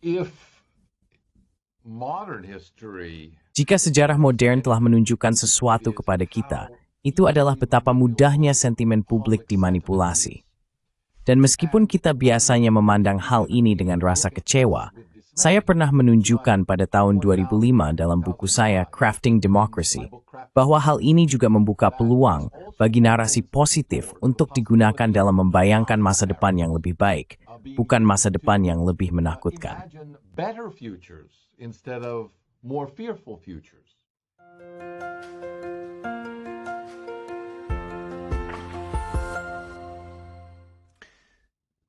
If modern history Jika sejarah modern telah menunjukkan sesuatu kepada kita, itu adalah betapa mudahnya sentimen publik dimanipulasi. Dan meskipun kita biasanya memandang hal ini dengan rasa kecewa, saya pernah menunjukkan pada tahun 2005 dalam buku saya Crafting Democracy, bahwa hal ini juga membuka peluang bagi narasi positif untuk digunakan dalam membayangkan masa depan yang lebih baik, bukan masa depan yang lebih menakutkan. imagine better futures instead of more fearful futures.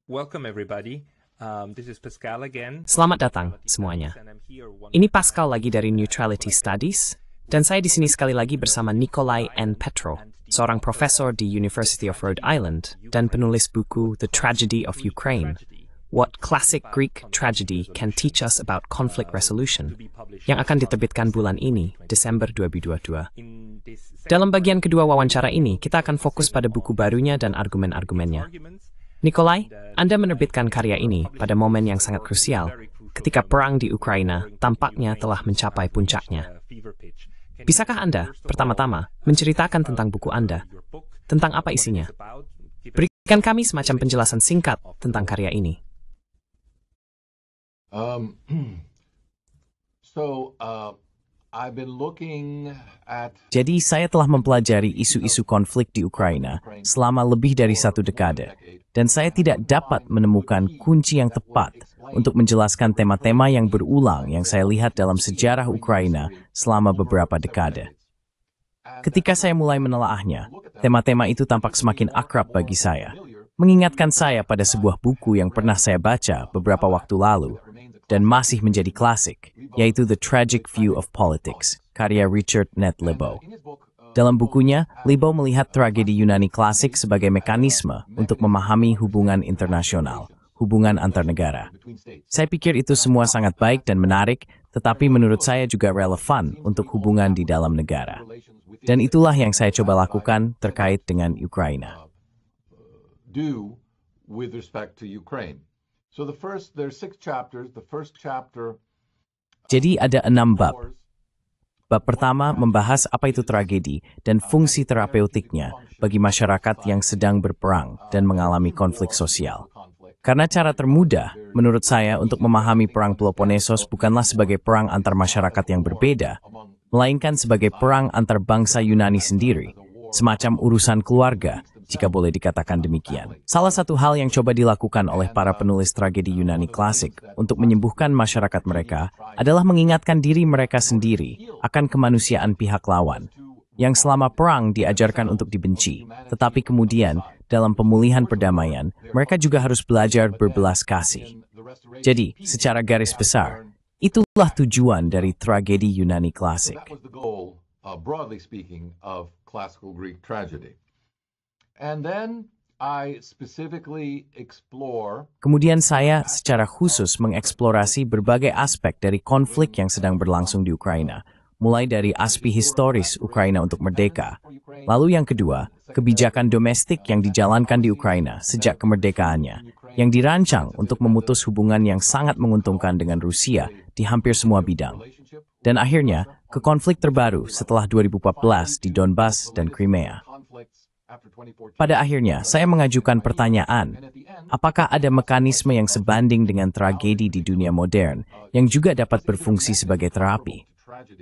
Welcome everybody. This is Pascal again. Selamat datang semuanya. Ini Pascal lagi dari Neutrality Studies, dan saya di sini sekali lagi bersama Nikolai N. Petro, seorang profesor di University of Rhode Island dan penulis buku The Tragedy of Ukraine, What Classic Greek Tragedy Can Teach Us About Conflict Resolution, yang akan diterbitkan bulan ini, Desember 2022. Dalam bagian kedua wawancara ini, kita akan fokus pada buku barunya dan argumen-argumennya. Nikolai, Anda menerbitkan karya ini pada momen yang sangat krusial, ketika perang di Ukraina tampaknya telah mencapai puncaknya. Bisakah Anda, pertama-tama, menceritakan tentang buku Anda? Tentang apa isinya? Berikan kami semacam penjelasan singkat tentang karya ini. I've been looking at Jadi saya telah mempelajari isu-isu konflik di Ukraina selama lebih dari 1 dekade, dan saya tidak dapat menemukan kunci yang tepat untuk menjelaskan tema-tema yang berulang yang saya lihat dalam sejarah Ukraina selama beberapa dekade. Ketika saya mulai menelaahnya, tema-tema itu tampak semakin akrab bagi saya, mengingatkan saya pada sebuah buku yang pernah saya baca beberapa waktu lalu, dan masih menjadi klasik, yaitu The Tragic View of Politics, karya Richard Ned Libow. Dalam bukunya, Libow melihat tragedi Yunani klasik sebagai mekanisme untuk memahami hubungan internasional, hubungan antar negara. Saya pikir itu semua sangat baik dan menarik, tetapi menurut saya juga relevan untuk hubungan di dalam negara. Dan itulah yang saya coba lakukan terkait dengan Ukraina. do with respect to Ukraine. So there's 6 chapters. The first chapter Jadi ada 6 bab. Bab pertama membahas apa itu tragedi dan fungsi terapeutiknya bagi masyarakat yang sedang berperang dan mengalami konflik sosial. Karena cara termudah, menurut saya, untuk memahami perang Peloponnesos bukanlah sebagai perang antar masyarakat yang berbeda, melainkan sebagai perang antar bangsa Yunani sendiri, semacam urusan keluarga, jika boleh dikatakan demikian. Salah satu hal yang coba dilakukan oleh para penulis tragedi Yunani klasik untuk menyembuhkan masyarakat mereka adalah mengingatkan diri mereka sendiri akan kemanusiaan pihak lawan, yang selama perang diajarkan untuk dibenci, tetapi kemudian dalam pemulihan perdamaian, mereka juga harus belajar berbelas kasih. Jadi, secara garis besar, itulah tujuan dari tragedi Yunani klasik. That was the goal, broadly speaking, of classical Greek tragedy. And then I specifically explore Kemudian saya secara khusus mengeksplorasi berbagai aspek dari konflik yang sedang berlangsung di Ukraina, mulai dari aspek historis Ukraina untuk merdeka. Lalu yang kedua, kebijakan domestik yang dijalankan di Ukraina sejak kemerdekaannya, yang dirancang untuk memutus hubungan yang sangat menguntungkan dengan Rusia di hampir semua bidang. Dan akhirnya, ke konflik terbaru setelah 2014 di Donbas dan Crimea. Pada akhirnya, saya mengajukan pertanyaan, apakah ada mekanisme yang sebanding dengan tragedi di dunia modern yang juga dapat berfungsi sebagai terapi?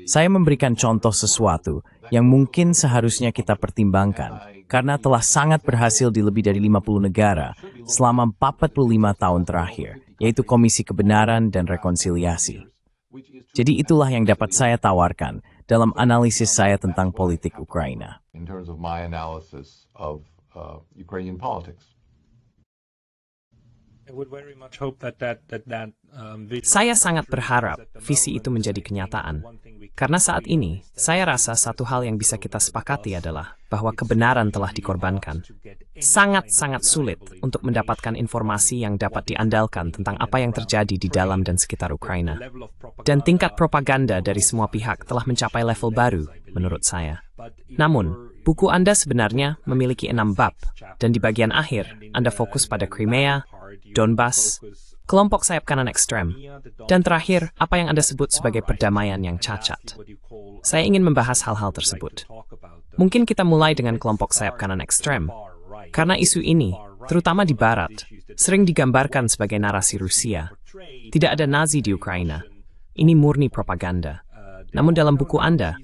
Saya memberikan contoh sesuatu yang mungkin seharusnya kita pertimbangkan karena telah sangat berhasil di lebih dari 50 negara selama 45 tahun terakhir, yaitu Komisi Kebenaran dan Rekonsiliasi. Jadi itulah yang dapat saya tawarkan dalam analisis saya tentang politik Ukraina. in terms of my analysis of Ukrainian politics. I would very much hope that vision- Saya sangat berharap visi itu menjadi kenyataan. Karena saat ini, saya rasa satu hal yang bisa kita sepakati adalah bahwa kebenaran telah dikorbankan. Sangat-sangat sulit untuk mendapatkan informasi yang dapat diandalkan tentang apa yang terjadi di dalam dan sekitar Ukraina. Dan tingkat propaganda dari semua pihak telah mencapai level baru, menurut saya. Namun, buku Anda sebenarnya memiliki 6 bab, dan di bagian akhir, Anda fokus pada Crimea, Donbas, kelompok sayap kanan ekstrem, dan terakhir, apa yang Anda sebut sebagai perdamaian yang cacat. Saya ingin membahas hal-hal tersebut. Mungkin kita mulai dengan kelompok sayap kanan ekstrem, karena isu ini, terutama di Barat, sering digambarkan sebagai narasi Rusia. Tidak ada Nazi di Ukraina. Ini murni propaganda. Namun dalam buku Anda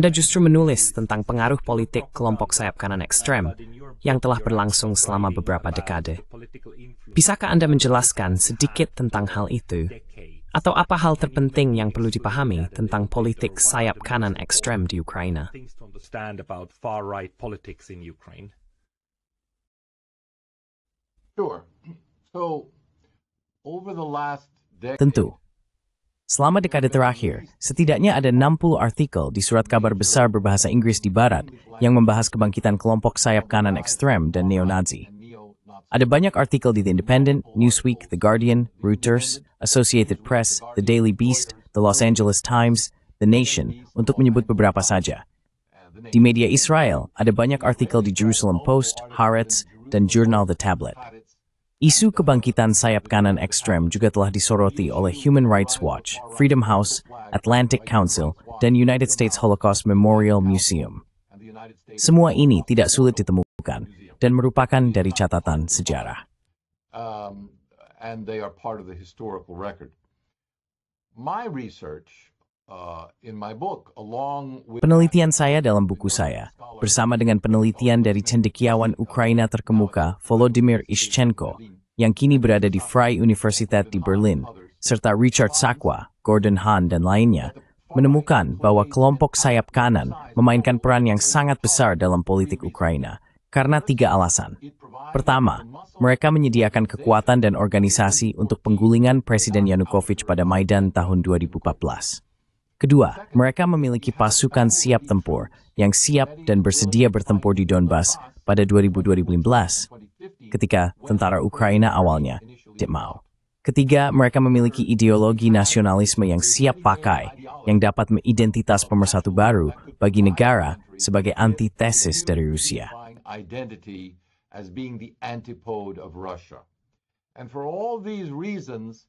justru menulis tentang pengaruh politik kelompok sayap kanan ekstrem yang telah berlangsung selama beberapa dekade. Bisakah Anda menjelaskan sedikit tentang hal itu? Atau apa hal terpenting yang perlu dipahami tentang politik sayap kanan ekstrem di Ukraina? Sure. So, over the last decade, Tentu. Selama dekade terakhir, setidaknya ada 60 artikel di surat kabar besar berbahasa Inggris di Barat yang membahas kebangkitan kelompok sayap kanan ekstrem dan neo-Nazi. Ada banyak artikel di The Independent, Newsweek, The Guardian, Reuters, Associated Press, The Daily Beast, The Los Angeles Times, The Nation, untuk menyebut beberapa saja. Di media Israel, ada banyak artikel di Jerusalem Post, Haaretz, dan jurnal The Tablet. Isu kebangkitan sayap kanan ekstrem juga telah disoroti oleh Human Rights Watch, Freedom House, Atlantic Council, dan United States Holocaust Memorial Museum. Semua ini tidak sulit ditemukan dan merupakan dari catatan sejarah. And they are part of the historical record. My research in my book, along with Penelitian saya dalam buku saya, bersama dengan penelitian dari cendekiawan Ukraina terkemuka Volodymyr Ishchenko, yang kini berada di Freie Universität di Berlin, serta Richard Sakwa, Gordon Hahn, dan lainnya, menemukan bahwa kelompok sayap kanan memainkan peran yang sangat besar dalam politik Ukraina, karena 3 alasan. Pertama, mereka menyediakan kekuatan dan organisasi untuk penggulingan Presiden Yanukovych pada Maidan tahun 2014. Kedua, mereka memiliki pasukan siap tempur yang siap dan bersedia bertempur di Donbas pada 2015, ketika tentara Ukraina awalnya tidak mau. Ketiga, mereka memiliki ideologi nasionalisme yang siap pakai, yang dapat mengidentitas pemersatu baru bagi negara sebagai antitesis dari Rusia. identity as being the antipode of Russia. And for all these reasons,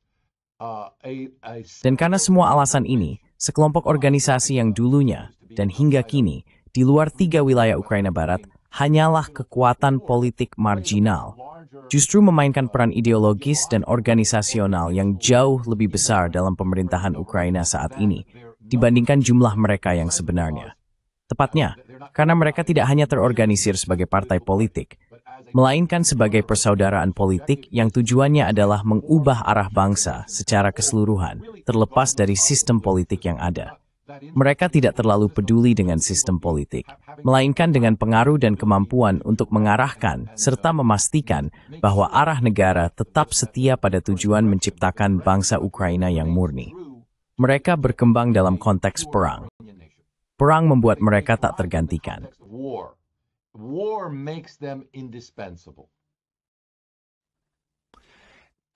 Dan karena semua alasan ini, sekelompok organisasi yang dulunya dan hingga kini di luar 3 wilayah Ukraina Barat hanyalah kekuatan politik marginal, justru memainkan peran ideologis dan organisasional yang jauh lebih besar dalam pemerintahan Ukraina saat ini dibandingkan jumlah mereka yang sebenarnya. Tepatnya, karena mereka tidak hanya terorganisir sebagai partai politik, melainkan sebagai persaudaraan politik yang tujuannya adalah mengubah arah bangsa secara keseluruhan, terlepas dari sistem politik yang ada. Mereka tidak terlalu peduli dengan sistem politik, melainkan dengan pengaruh dan kemampuan untuk mengarahkan serta memastikan bahwa arah negara tetap setia pada tujuan menciptakan bangsa Ukraina yang murni. Mereka berkembang dalam konteks perang. Perang membuat mereka tak tergantikan. War makes them indispensable.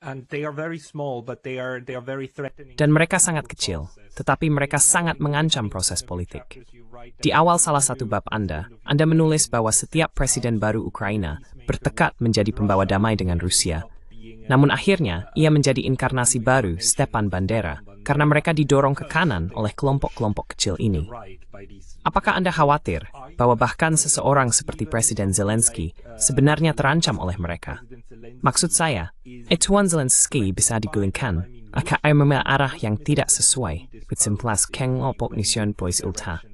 And they are very small, but they are very threatening. Dan mereka sangat kecil, tetapi mereka sangat mengancam proses politik. Di awal salah satu bab Anda menulis bahwa setiap presiden baru Ukraina bertekad menjadi pembawa damai dengan Rusia. Namun akhirnya, ia menjadi inkarnasi baru Stepan Bandera, karena mereka didorong ke kanan oleh kelompok-kelompok kecil ini. Apakah Anda khawatir bahwa bahkan seseorang seperti Presiden Zelensky sebenarnya terancam oleh mereka? Maksud saya, Tuan Zelensky bisa digulingkan akan arah yang tidak sesuai dengan kelompok Nation Boys Ultra.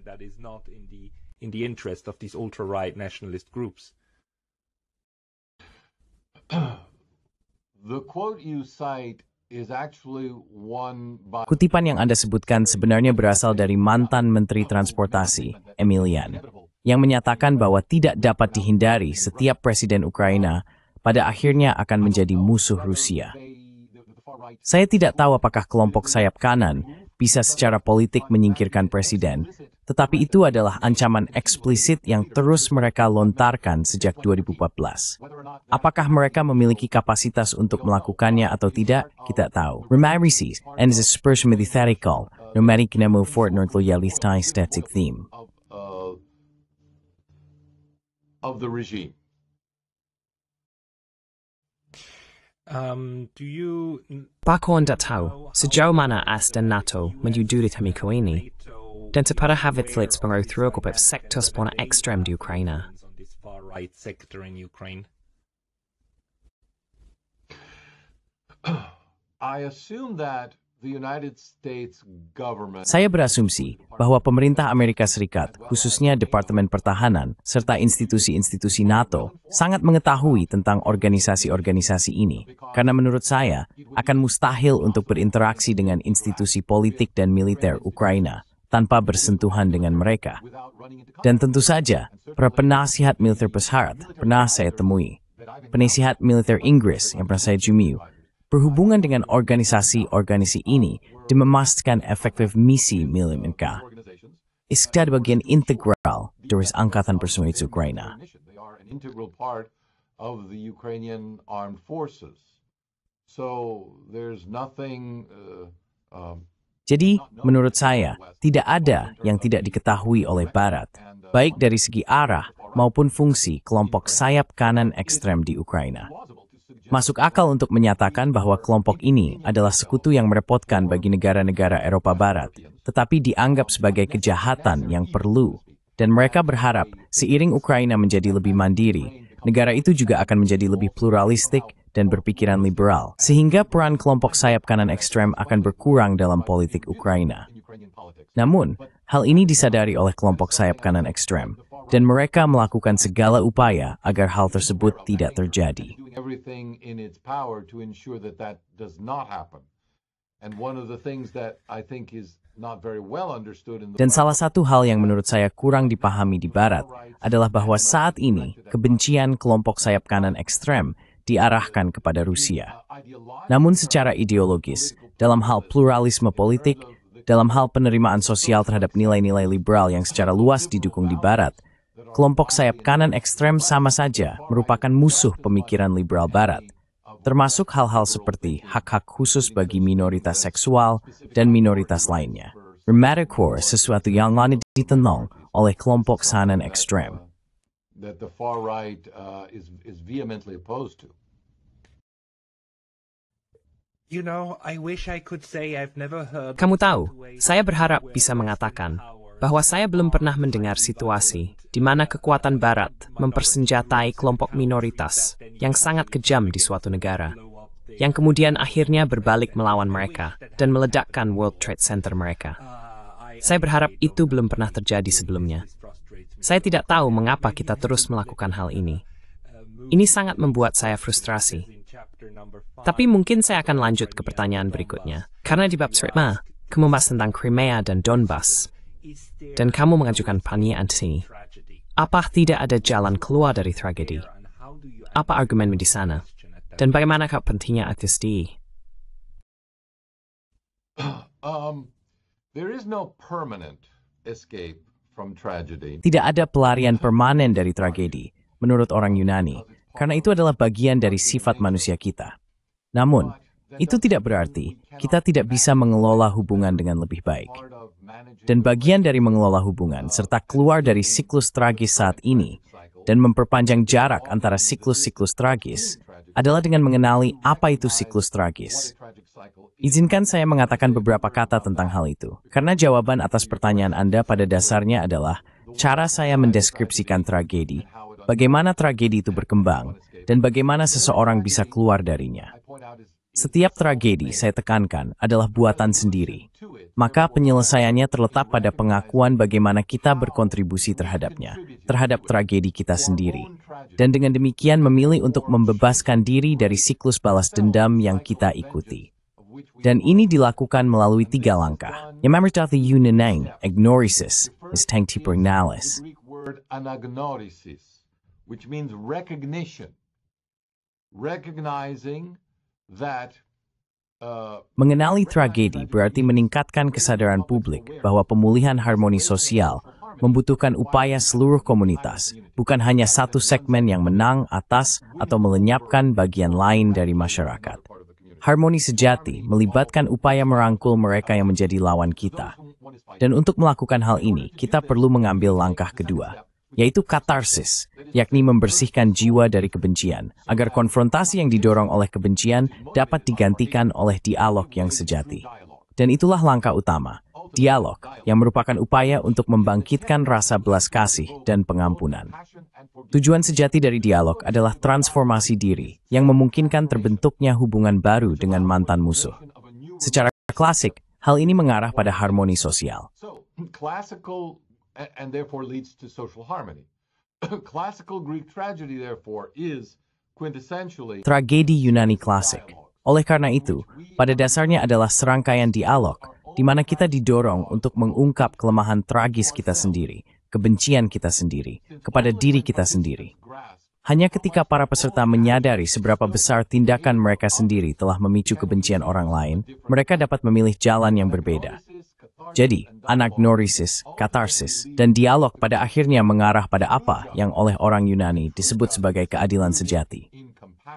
In the interest of these ultra-right nationalist groups. The quote you cite is actually one by Kutipan yang Anda sebutkan sebenarnya berasal dari mantan Menteri Transportasi, Emilian, yang menyatakan bahwa tidak dapat dihindari setiap presiden Ukraina pada akhirnya akan menjadi musuh Rusia. Saya tidak tahu apakah kelompok sayap kanan bisa secara politik menyingkirkan presiden, tetapi itu adalah ancaman eksplisit yang terus mereka lontarkan sejak 2014. Apakah mereka memiliki kapasitas untuk melakukannya atau tidak, kita tahu. Remarisis, and is a spurs militarical, nomadic nemo fort loyalistai static theme. Of the regime. Do you Bako anda tahu sejauh mana AS dan NATO menyuduri Hamiko ini, dan sepada habit flits pengaruh kopep sektor spona ekstrem di Ukraina. on this far-right sector in Ukraine? I assume that the United States government Saya berasumsi bahwa pemerintah Amerika Serikat, khususnya Departemen Pertahanan, serta institusi-institusi NATO, sangat mengetahui tentang organisasi-organisasi ini. Karena menurut saya, akan mustahil untuk berinteraksi dengan institusi politik dan militer Ukraina tanpa bersentuhan dengan mereka. Dan tentu saja, para penasihat militer Besharat pernah saya temui. Penasihat militer Inggris yang pernah saya jumpai berhubungan dengan organisasi-organisasi ini dan memastikan efektif misi milik mereka. Iskda bagian integral dari Angkatan Personal Ukraina. They are an integral part of the Ukrainian armed forces. So there's nothing Jadi, menurut saya, tidak ada yang tidak diketahui oleh Barat, baik dari segi arah maupun fungsi kelompok sayap kanan ekstrem di Ukraina. Masuk akal untuk menyatakan bahwa kelompok ini adalah sekutu yang merepotkan bagi negara-negara Eropa Barat, tetapi dianggap sebagai kejahatan yang perlu. Dan mereka berharap seiring Ukraina menjadi lebih mandiri, negara itu juga akan menjadi lebih pluralistik dan berpikiran liberal, sehingga peran kelompok sayap kanan ekstrem akan berkurang dalam politik Ukraina. Namun, hal ini disadari oleh kelompok sayap kanan ekstrem, dan mereka melakukan segala upaya agar hal tersebut tidak terjadi. doing everything in its power to ensure that that does not happen. And one of the things that I think is not very well understood in the Dan salah satu hal yang menurut saya kurang dipahami di Barat adalah bahwa saat ini kebencian kelompok sayap kanan ekstrem diarahkan kepada Rusia. Namun secara ideologis, dalam hal pluralisme politik, dalam hal penerimaan sosial terhadap nilai-nilai liberal yang secara luas didukung di Barat, kelompok sayap kanan ekstrem sama saja merupakan musuh pemikiran liberal Barat, termasuk hal-hal seperti hak-hak khusus bagi minoritas seksual dan minoritas lainnya. Remedicore sesuatu yang lama ditentang oleh kelompok kanan ekstrem. that the far right is vehemently opposed to. You know, I wish I could say I've never heard. Kamu tahu, saya berharap bisa mengatakan bahwa saya belum pernah mendengar situasi di mana kekuatan Barat mempersenjatai kelompok minoritas yang sangat kejam di suatu negara, yang kemudian akhirnya berbalik melawan mereka dan meledakkan World Trade Center mereka. Saya berharap itu belum pernah terjadi sebelumnya. Saya tidak tahu mengapa kita terus melakukan hal ini. Ini sangat membuat saya frustrasi. Tapi mungkin saya akan lanjut ke pertanyaan berikutnya. Karena di bab 5, kamu membahas tentang Crimea dan Donbas. Dan kamu mengajukan pertanyaan di sini. Apa tidak ada jalan keluar dari tragedi? Apa argumenmu di sana? Dan bagaimanakah pentingnya ateistik? There is no permanent escape from tragedy. Tidak ada pelarian permanen dari tragedi, menurut orang Yunani, karena itu adalah bagian dari sifat manusia kita. Namun, itu tidak berarti kita tidak bisa mengelola hubungan dengan lebih baik. Dan bagian dari mengelola hubungan serta keluar dari siklus tragis saat ini dan memperpanjang jarak antara siklus-siklus tragis adalah dengan mengenali apa itu siklus tragis. Izinkan saya mengatakan beberapa kata tentang hal itu, karena jawaban atas pertanyaan Anda pada dasarnya adalah cara saya mendeskripsikan tragedi, bagaimana tragedi itu berkembang, dan bagaimana seseorang bisa keluar darinya. Setiap tragedi, saya tekankan, adalah buatan sendiri. Maka penyelesaiannya terletak pada pengakuan bagaimana kita berkontribusi terhadapnya, terhadap tragedi kita sendiri. Dan dengan demikian memilih untuk membebaskan diri dari siklus balas dendam yang kita ikuti. Dan ini dilakukan melalui 3 langkah. Yang pertama Yunaning, agnorisis, is tangtipernalis. Greek word anagnorisis, which means recognition. Recognizing that Mengenali tragedi berarti meningkatkan kesadaran publik bahwa pemulihan harmoni sosial membutuhkan upaya seluruh komunitas, bukan hanya satu segmen yang menang atas atau melenyapkan bagian lain dari masyarakat. Harmoni sejati melibatkan upaya merangkul mereka yang menjadi lawan kita. Dan untuk melakukan hal ini, kita perlu mengambil langkah kedua, yaitu katarsis, yakni membersihkan jiwa dari kebencian, agar konfrontasi yang didorong oleh kebencian dapat digantikan oleh dialog yang sejati. Dan itulah langkah utama, dialog, yang merupakan upaya untuk membangkitkan rasa belas kasih dan pengampunan. Tujuan sejati dari dialog adalah transformasi diri, yang memungkinkan terbentuknya hubungan baru dengan mantan musuh. Secara klasik, hal ini mengarah pada harmoni sosial. Classical and therefore leads to social harmony. Classical Greek tragedy therefore is quintessentially Tragedi Yunani klasik. Oleh karena itu, pada dasarnya adalah serangkaian dialog di mana kita didorong untuk mengungkap kelemahan tragis kita sendiri, kebencian kita sendiri, kepada diri kita sendiri. Hanya ketika para peserta menyadari seberapa besar tindakan mereka sendiri telah memicu kebencian orang lain, mereka dapat memilih jalan yang berbeda. Jadi, anagnorisis, katarsis, dan dialog pada akhirnya mengarah pada apa yang oleh orang Yunani disebut sebagai keadilan sejati.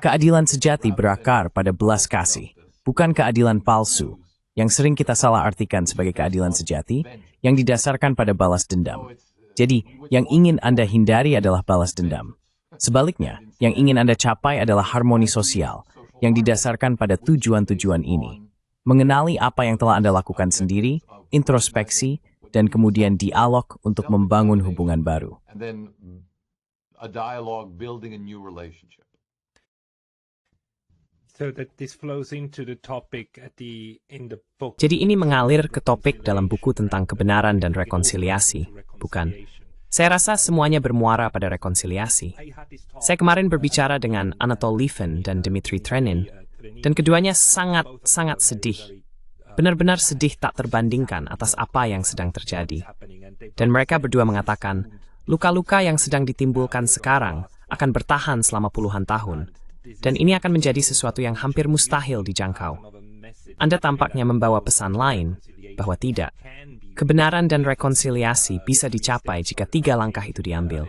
Keadilan sejati berakar pada belas kasih, bukan keadilan palsu, yang sering kita salah artikan sebagai keadilan sejati, yang didasarkan pada balas dendam. Jadi, yang ingin Anda hindari adalah balas dendam. Sebaliknya, yang ingin Anda capai adalah harmoni sosial, yang didasarkan pada tujuan-tujuan ini. Mengenali apa yang telah Anda lakukan sendiri, introspeksi, dan kemudian dialog untuk membangun hubungan baru. and then a dialogue building a new relationship. So that this flows into the topic in the book. Jadi ini mengalir ke topik dalam buku tentang kebenaran dan rekonsiliasi, bukan? Saya rasa semuanya bermuara pada rekonsiliasi. Saya kemarin berbicara dengan Anatol Lieven dan Dmitry Trenin, dan keduanya sangat sedih. Benar-benar sedih tak terbandingkan atas apa yang sedang terjadi. Dan mereka berdua mengatakan, luka-luka yang sedang ditimbulkan sekarang akan bertahan selama puluhan tahun. Dan ini akan menjadi sesuatu yang hampir mustahil dijangkau. Anda tampaknya membawa pesan lain, bahwa tidak. Kebenaran dan rekonsiliasi bisa dicapai jika 3 langkah itu diambil.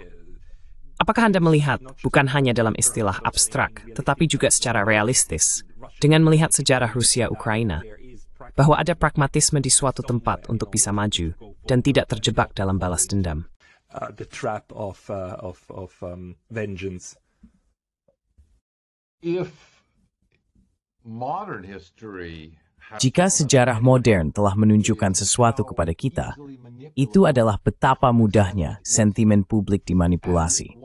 Apakah Anda melihat, bukan hanya dalam istilah abstrak, tetapi juga secara realistis, dengan melihat sejarah Rusia-Ukraina, bahwa ada pragmatisme di suatu tempat untuk bisa maju, dan tidak terjebak dalam balas dendam? The trap of vengeance. If modern history Jika sejarah modern telah menunjukkan sesuatu kepada kita, itu adalah betapa mudahnya sentimen publik dimanipulasi.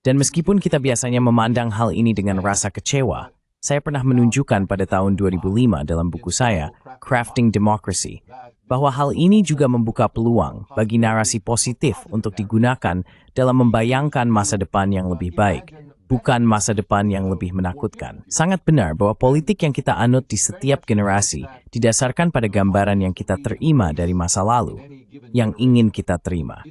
Dan meskipun kita biasanya memandang hal ini dengan rasa kecewa, saya pernah menunjukkan pada tahun 2005 dalam buku saya, Crafting Democracy, bahwa hal ini juga membuka peluang bagi narasi positif untuk digunakan dalam membayangkan masa depan yang lebih baik, bukan masa depan yang lebih menakutkan. Sangat benar bahwa politik yang kita anut di setiap generasi didasarkan pada gambaran yang kita terima dari masa lalu, yang ingin kita terima.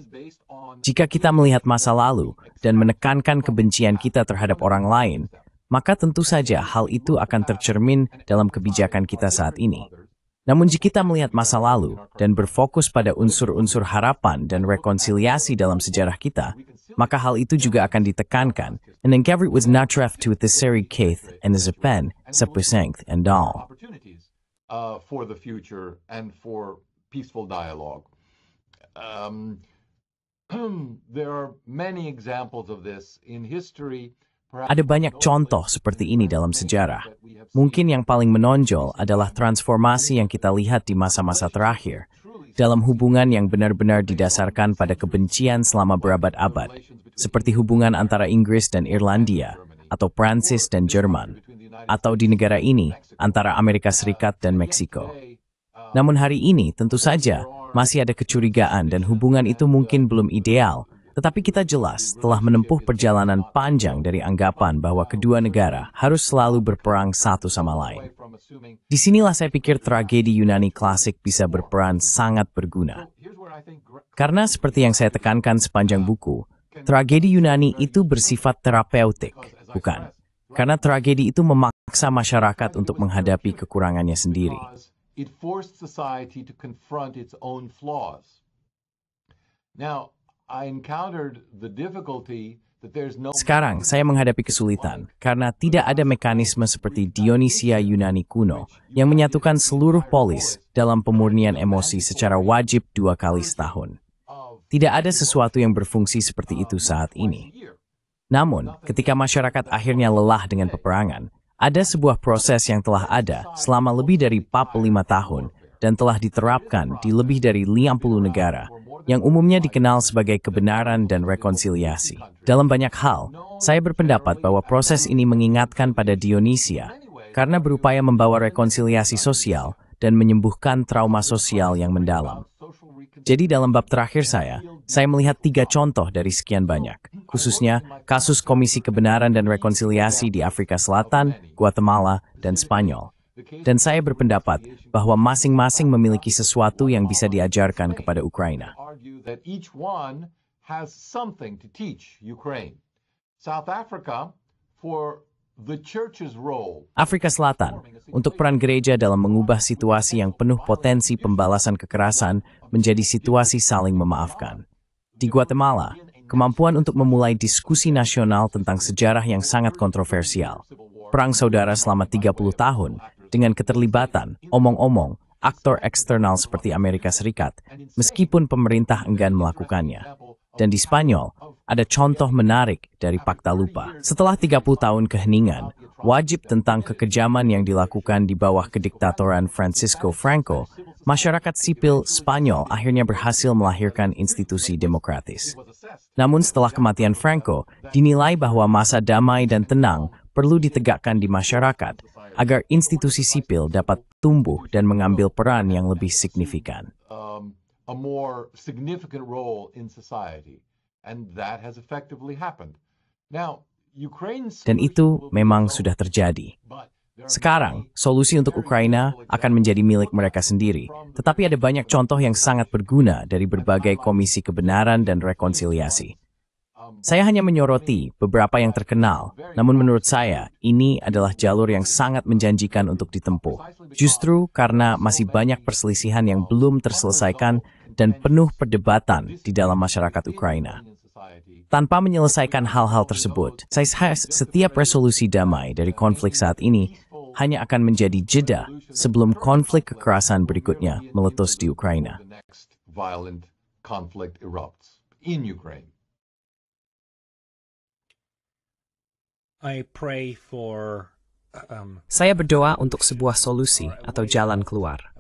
Jika kita melihat masa lalu dan menekankan kebencian kita terhadap orang lain, maka tentu saja hal itu akan tercermin dalam kebijakan kita saat ini. Namun jika kita melihat masa lalu dan berfokus pada unsur-unsur harapan dan rekonsiliasi dalam sejarah kita, maka hal itu juga akan ditekankan. And then Gavrit was natref to Theseri Keith and Zapen, Sepusength and Dal. opportunities for the future and for peaceful dialogue. There are many examples of this in history. Ada banyak contoh seperti ini dalam sejarah. Mungkin yang paling menonjol adalah transformasi yang kita lihat di masa-masa terakhir, dalam hubungan yang benar-benar didasarkan pada kebencian selama berabad-abad, seperti hubungan antara Inggris dan Irlandia, atau Prancis dan Jerman, atau di negara ini, antara Amerika Serikat dan Meksiko. Namun hari ini, tentu saja, masih ada kecurigaan dan hubungan itu mungkin belum ideal, tetapi kita jelas telah menempuh perjalanan panjang dari anggapan bahwa kedua negara harus selalu berperang satu sama lain. Disinilah saya pikir tragedi Yunani klasik bisa berperan sangat berguna. Karena seperti yang saya tekankan sepanjang buku, tragedi Yunani itu bersifat terapeutik, bukan? Karena tragedi itu memaksa masyarakat untuk menghadapi kekurangannya sendiri. It forced society to confront its own flaws. Now, I encountered the difficulty that there's no... Sekarang, saya menghadapi kesulitan karena tidak ada mekanisme seperti Dionysia Yunani kuno yang menyatukan seluruh polis dalam pemurnian emosi secara wajib 2 kali setahun. Tidak ada sesuatu yang berfungsi seperti itu saat ini. Namun, ketika masyarakat akhirnya lelah dengan peperangan, ada sebuah proses yang telah ada selama lebih dari 45 tahun dan telah diterapkan di lebih dari 50 negara, yang umumnya dikenal sebagai kebenaran dan rekonsiliasi. Dalam banyak hal, saya berpendapat bahwa proses ini mengingatkan pada Dionysia, karena berupaya membawa rekonsiliasi sosial dan menyembuhkan trauma sosial yang mendalam. Jadi dalam bab terakhir saya melihat 3 contoh dari sekian banyak, khususnya kasus Komisi Kebenaran dan Rekonsiliasi di Afrika Selatan, Guatemala, dan Spanyol. Dan saya berpendapat bahwa masing-masing memiliki sesuatu yang bisa diajarkan kepada Ukraina. Afrika Selatan, untuk peran gereja dalam mengubah situasi yang penuh potensi pembalasan kekerasan menjadi situasi saling memaafkan. Di Guatemala, kemampuan untuk memulai diskusi nasional tentang sejarah yang sangat kontroversial. Perang saudara selama 30 tahun, dengan keterlibatan, omong-omong, aktor eksternal seperti Amerika Serikat, meskipun pemerintah enggan melakukannya. Dan di Spanyol, ada contoh menarik dari Pakta Lupa. Setelah 30 tahun keheningan, wajib tentang kekejaman yang dilakukan di bawah kediktatoran Francisco Franco, masyarakat sipil Spanyol akhirnya berhasil melahirkan institusi demokratis. Namun setelah kematian Franco, dinilai bahwa masa damai dan tenang perlu ditegakkan di masyarakat agar institusi sipil dapat tumbuh dan mengambil peran yang lebih signifikan. A more significant role in society, and that has effectively happened. Now, Dan itu memang sudah terjadi. Sekarang, solusi untuk Ukraina akan menjadi milik mereka sendiri, tetapi ada banyak contoh yang sangat berguna dari berbagai komisi kebenaran dan rekonsiliasi. Saya hanya menyoroti beberapa yang terkenal, namun menurut saya, ini adalah jalur yang sangat menjanjikan untuk ditempuh. Justru karena masih banyak perselisihan yang belum terselesaikan dan penuh perdebatan di dalam masyarakat Ukraina. Tanpa menyelesaikan hal-hal tersebut, setiap resolusi damai dari konflik saat ini hanya akan menjadi jeda sebelum konflik kekerasan berikutnya meletus di Ukraina. Saya berdoa untuk sebuah solusi atau jalan keluar.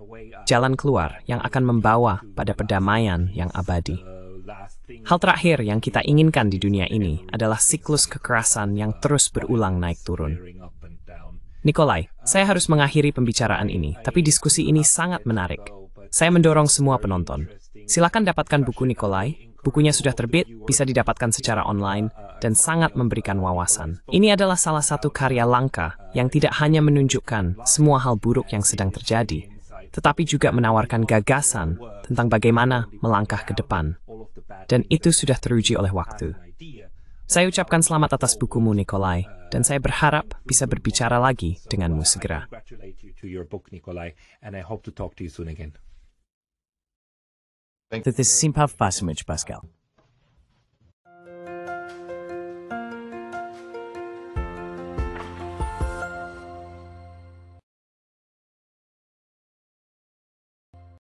Jalan keluar yang akan membawa pada perdamaian yang abadi. Hal terakhir yang kita inginkan di dunia ini adalah siklus kekerasan yang terus berulang naik turun. Nikolai, saya harus mengakhiri pembicaraan ini, tapi diskusi ini sangat menarik. Saya mendorong semua penonton. Silakan dapatkan buku Nikolai. Bukunya sudah terbit, bisa didapatkan secara online, dan sangat memberikan wawasan. Ini adalah salah satu karya langka yang tidak hanya menunjukkan semua hal buruk yang sedang terjadi, tetapi juga menawarkan gagasan tentang bagaimana melangkah ke depan. Dan itu sudah teruji oleh waktu. Saya ucapkan selamat atas bukumu, Nikolai, dan saya berharap bisa berbicara lagi denganmu segera. This is Simphav Pasumich, Pascal.